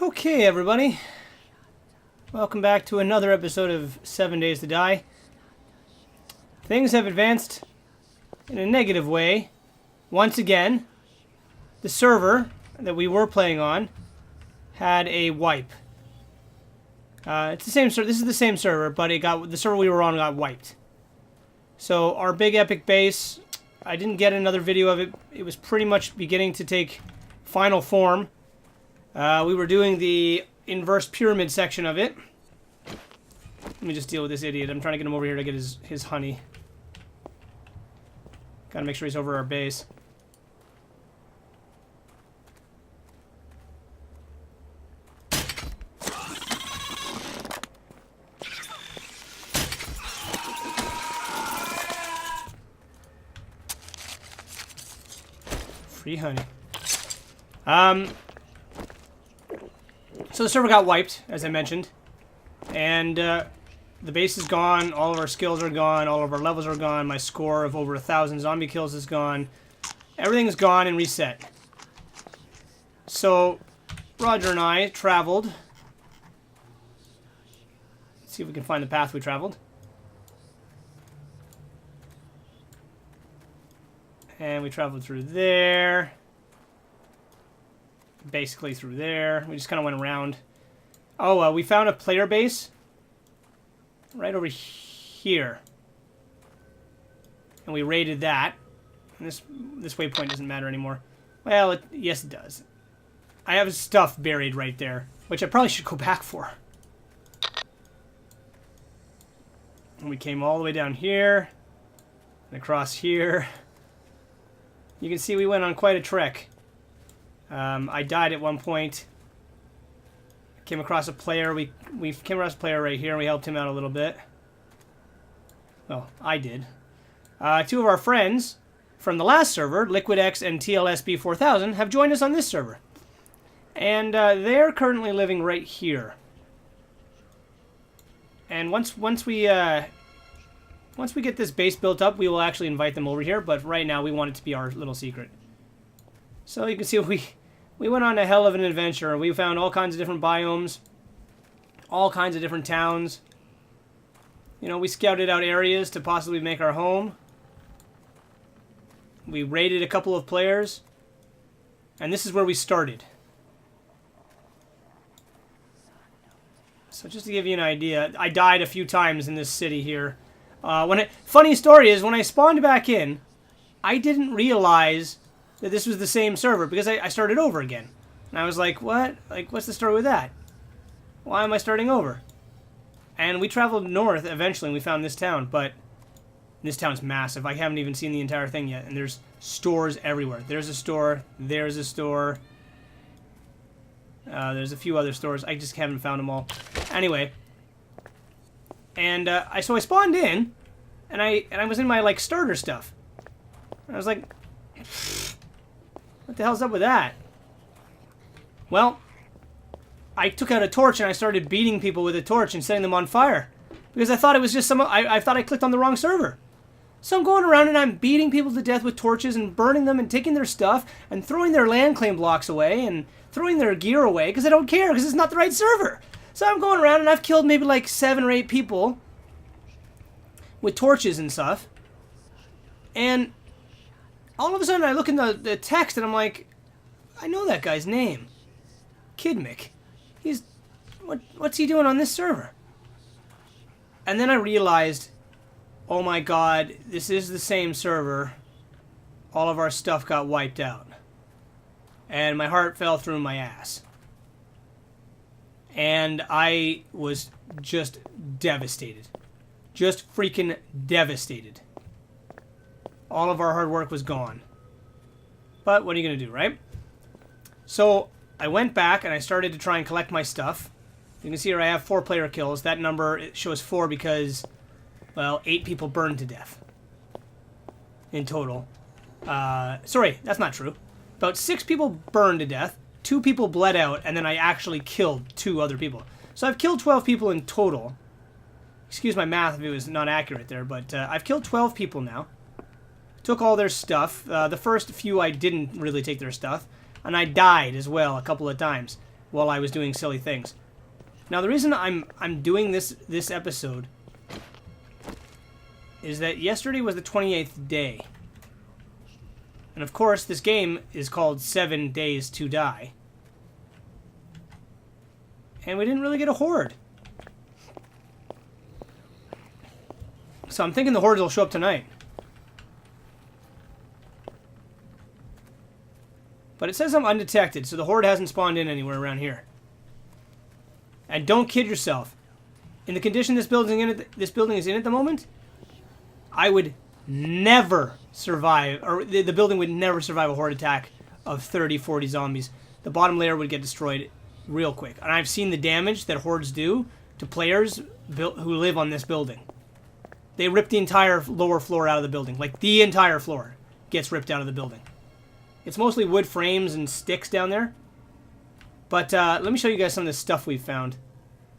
Okay, everybody. Welcome back to another episode of 7 Days to Die. Things have advanced in a negative way. Once again, the server that we were playing on had a wipe. It's the same server. This is the same server, but the server we were on got wiped. So our big epic base, I didn't get another video of it. It was pretty much beginning to take final form. We were doing the inverse pyramid section of it. Let me just deal with this idiot. I'm trying to get him over here to get his honey. Gotta make sure he's over our base. Free honey. So the server got wiped, as I mentioned, and the base is gone, all of our skills are gone, all of our levels are gone, my score of over 1,000 zombie kills is gone, everything's gone and reset. So, Roger and I traveled. Let's see if we can find the path we traveled. And we traveled through there. Basically through there. We just kind of went around. Oh, we found a player base right over here, and we raided that. And this waypoint doesn't matter anymore. Well, yes, it does. I have stuff buried right there, which I probably should go back for. And we came all the way down here and across here. You can see we went on quite a trek. I died at one point. Came across a player. We came across a player right here, and we helped him out a little bit. Well, I did. Two of our friends from the last server, LiquidX and TLSB4000, have joined us on this server. And they're currently living right here. And once we get this base built up, we will actually invite them over here. But right now, we want it to be our little secret. So you can see we went on a hell of an adventure. We found all kinds of different biomes, all kinds of different towns. You know, we scouted out areas to possibly make our home. We raided a couple of players. And this is where we started. So just to give you an idea, I died a few times in this city here. Funny story is, when I spawned back in, I didn't realize that this was the same server, because I started over again. And I was like, what? Like, what's the story with that? Why am I starting over? And we traveled north eventually, and we found this town, but this town's massive. I haven't even seen the entire thing yet, and there's stores everywhere. There's a store, there's a store. There's a few other stores. I just haven't found them all. Anyway. And so I spawned in, and I was in my, like, starter stuff. And I was like, what the hell's up with that? Well, I took out a torch and I started beating people with a torch and setting them on fire. Because I thought it was just I thought I clicked on the wrong server. So I'm going around and I'm beating people to death with torches and burning them and taking their stuff and throwing their land claim blocks away and throwing their gear away because I don't care, because it's not the right server. So I'm going around and I've killed maybe like 7 or 8 people with torches and stuff. And all of a sudden I look in the text and I'm like, I know that guy's name. Kidmic. What's he doing on this server? And then I realized, oh my god, this is the same server. All of our stuff got wiped out. And my heart fell through my ass. And I was just devastated. Just freaking devastated. All of our hard work was gone. But what are you going to do, right? So I went back and I started to try and collect my stuff. You can see here I have 4 player kills. That number, it shows 4 because, well, 8 people burned to death. In total. Sorry, that's not true. About 6 people burned to death. 2 people bled out. And then I actually killed 2 other people. So I've killed 12 people in total. Excuse my math if it was not accurate there. But I've killed 12 people now. Took all their stuff. The first few I didn't really take their stuff. And I died as well a couple of times. while I was doing silly things. Now, the reason I'm doing this episode is that yesterday was the 28th day. And of course, this game is called 7 Days to Die. And we didn't really get a horde. So I'm thinking the hordes will show up tonight. But it says I'm undetected, so the horde hasn't spawned in anywhere around here. And don't kid yourself. In the condition this building is in at the moment, I would never survive, or the building would never survive a horde attack of 30, 40 zombies. The bottom layer would get destroyed real quick. And I've seen the damage that hordes do to players who live on this building. They rip the entire lower floor out of the building. Like, the entire floor gets ripped out of the building. It's mostly wood frames and sticks down there. But let me show you guys some of the stuff we've found.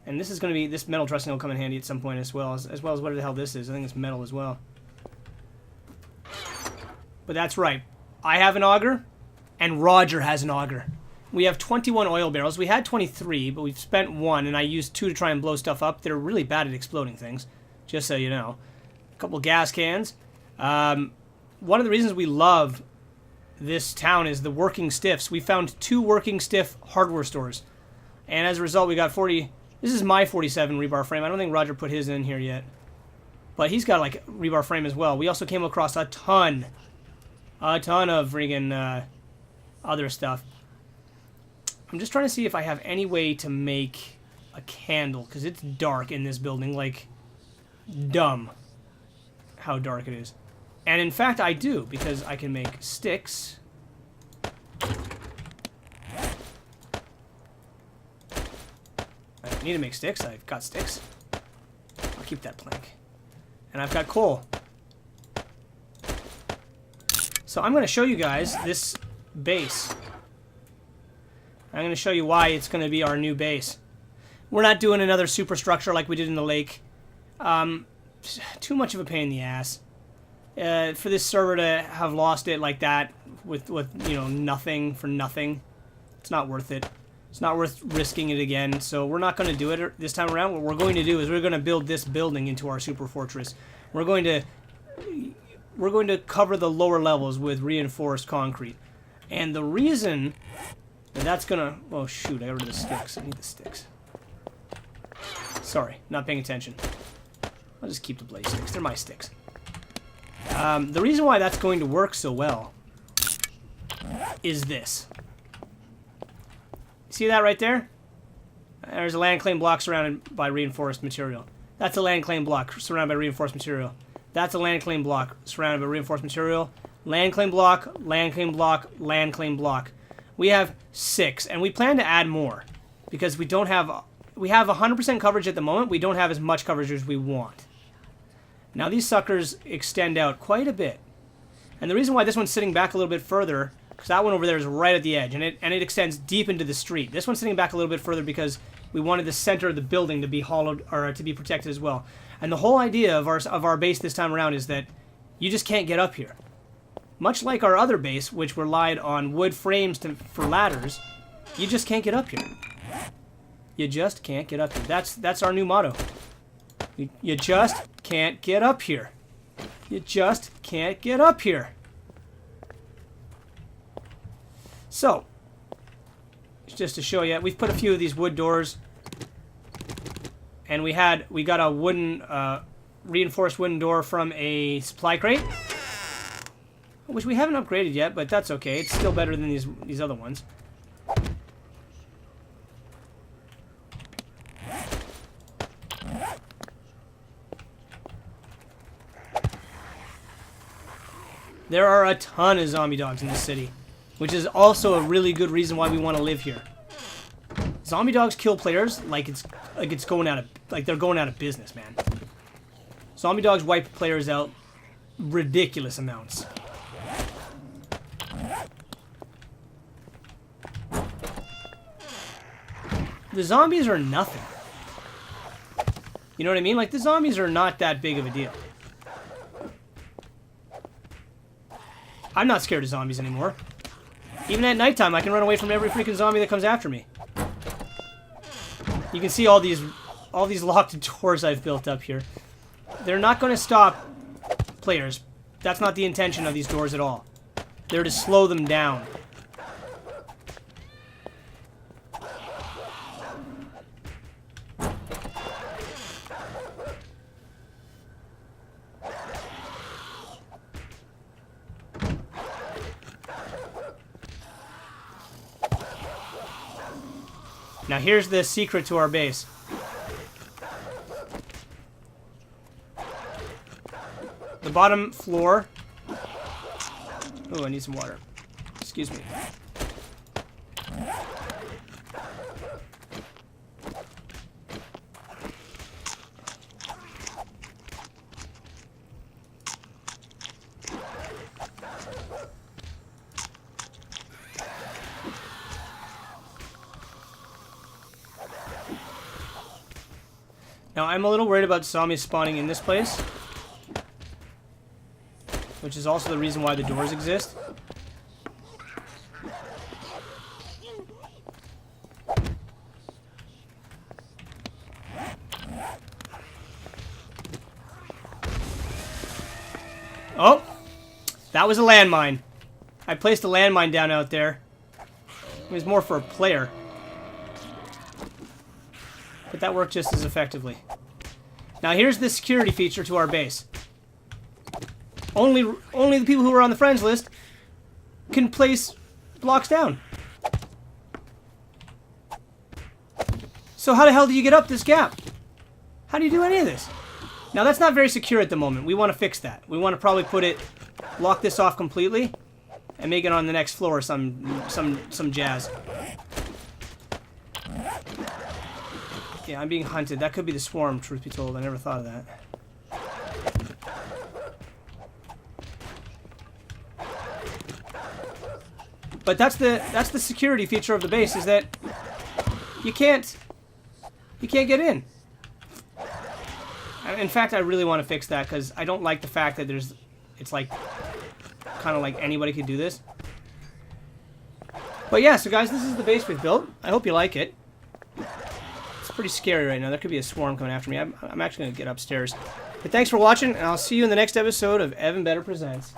And this is going to be, this metal trussing will come in handy at some point as well as what the hell this is. I think it's metal as well. But that's right. I have an auger, and Roger has an auger. We have 21 oil barrels. We had 23, but we've spent 1, and I used 2 to try and blow stuff up. They're really bad at exploding things, just so you know. A couple gas cans. One of the reasons we love this town is the working stiffs. We found 2 working stiff hardware stores. And as a result, we got 40... This is my 47 rebar frame. I don't think Roger put his in here yet. But he's got, like, rebar frame as well. We also came across a ton of friggin' other stuff. I'm just trying to see if I have any way to make a candle, because it's dark in this building, like, dumb how dark it is. And in fact, I do, because I can make sticks. I don't need to make sticks. I've got sticks. I'll keep that plank. And I've got coal. So I'm going to show you guys this base. I'm going to show you why it's going to be our new base. We're not doing another superstructure like we did in the lake. Too much of a pain in the ass. For this server to have lost it like that with you know, nothing for nothing, it's not worth it. It's not worth risking it again. So we're not going to do it this time around. What we're going to do is we're going to build this building into our super fortress. We're going to cover the lower levels with reinforced concrete. And the reason that's going to... Oh, shoot. I got rid of the sticks. I need the sticks. Sorry. Not paying attention. I'll just keep the blaze sticks. They're my sticks. The reason why that's going to work so well is this. See that right there? There's a land claim block surrounded by reinforced material. That's a land claim block surrounded by reinforced material. That's a land claim block surrounded by reinforced material. Land claim block, land claim block, land claim block. We have 6, and we plan to add more because we don't have... We have 100% coverage at the moment. We don't have as much coverage as we want. Now these suckers extend out quite a bit. And the reason why this one's sitting back a little bit further, because that one over there is right at the edge, and it extends deep into the street. This one's sitting back a little bit further because we wanted the center of the building to be hollowed, or to be protected as well. And the whole idea of our base this time around is that you just can't get up here. Much like our other base, which relied on wood frames for ladders, you just can't get up here. You just can't get up here. That's our new motto. You just can't get up here. You just can't get up here. So, just to show you, we've put a few of these wood doors, and we got a wooden, reinforced wooden door from a supply crate, which we haven't upgraded yet, but that's okay. It's still better than these other ones. There are a ton of zombie dogs in this city, which is also a really good reason why we want to live here. Zombie dogs kill players like they're going out of business, man. Zombie dogs wipe players out ridiculous amounts. The zombies are nothing. You know what I mean? Like, the zombies are not that big of a deal. I'm not scared of zombies anymore. Even at nighttime, I can run away from every freaking zombie that comes after me. You can see all these locked doors I've built up here. They're not going to stop players. That's not the intention of these doors at all. They're to slow them down. Now here's the secret to our base. The bottom floor. Oh, I need some water. Excuse me. Now, I'm a little worried about zombies spawning in this place, which is also the reason why the doors exist. Oh! That was a landmine. I placed a landmine down out there. It was more for a player. But that worked just as effectively. Now here's the security feature to our base. Only the people who are on the friends list can place blocks down. So how the hell do you get up this gap? How do you do any of this? Now that's not very secure at the moment. We want to fix that. We want to probably lock this off completely and make it on the next floor some jazz. Yeah, I'm being hunted. That could be the swarm, truth be told. I never thought of that. But that's the security feature of the base, is that you can't get in. In fact, I really want to fix that because I don't like the fact that it's like kind of like anybody could do this. But yeah, so guys, this is the base we've built. I hope you like it. It's pretty scary right now. There could be a swarm coming after me. I'm actually going to get upstairs. But thanks for watching, and I'll see you in the next episode of Evan Better Presents.